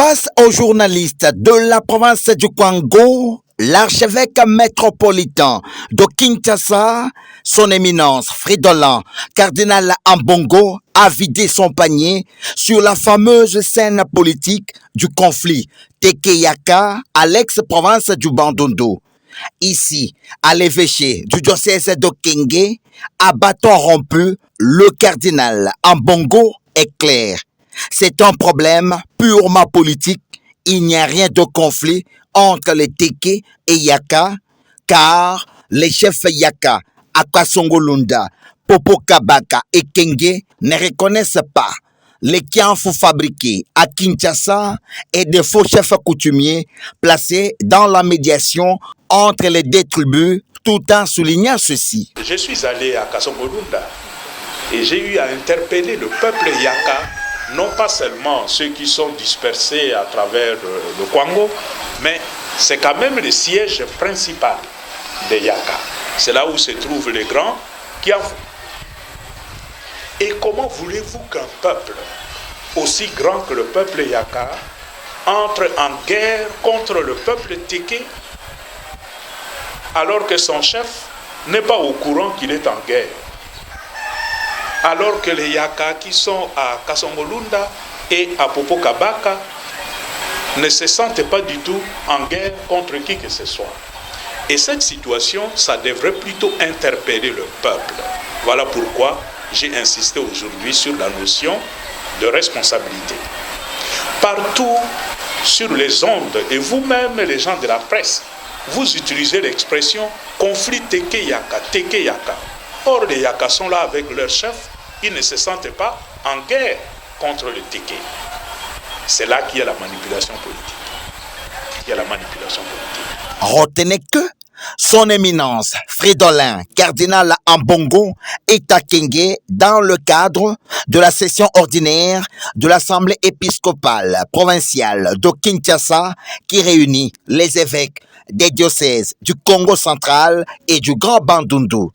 Face aux journalistes de la province du Kwango, l'archevêque métropolitain de Kinshasa, son éminence Fridolin, cardinal Ambongo, a vidé son panier sur la fameuse scène politique du conflit Tekeyaka à l'ex-province du Bandundu. Ici, à l'évêché du diocèse de Kenge, à bâton rompu, le cardinal Ambongo est clair. C'est un problème purement politique. Il n'y a rien de conflit entre les Teke et Yaka, car les chefs Yaka, Akasongolunda, Popo Kabaka et Kenge ne reconnaissent pas les kianfous fabriqués à Kinshasa et des faux chefs coutumiers placés dans la médiation entre les deux tribus, tout en soulignant ceci. Je suis allé à Kasongolunda et j'ai eu à interpeller le peuple Yaka, non pas seulement ceux qui sont dispersés à travers le Kwango, mais c'est quand même le siège principal des Yaka. C'est là où se trouvent les grands kianfous. Et comment voulez-vous qu'un peuple aussi grand que le peuple Yaka entre en guerre contre le peuple Teke alors que son chef n'est pas au courant qu'il est en guerre? Alors que les Yaka qui sont à Kasongolunda et à Popo Kabaka ne se sentent pas du tout en guerre contre qui que ce soit. Et cette situation, ça devrait plutôt interpeller le peuple. Voilà pourquoi j'ai insisté aujourd'hui sur la notion de responsabilité. Partout sur les ondes, et vous-même les gens de la presse, vous utilisez l'expression conflit Teke-Yaka, Teke-Yaka. Or, les Yaka sont là avec leur chef, ils ne se sentent pas en guerre contre le Teke. C'est là qu'il y a la manipulation politique. Il y a la manipulation politique. Retenez que son éminence Fridolin, cardinal Ambongo, est à Kenge dans le cadre de la session ordinaire de l'Assemblée épiscopale provinciale de Kinshasa qui réunit les évêques des diocèses du Congo central et du Grand Bandundu.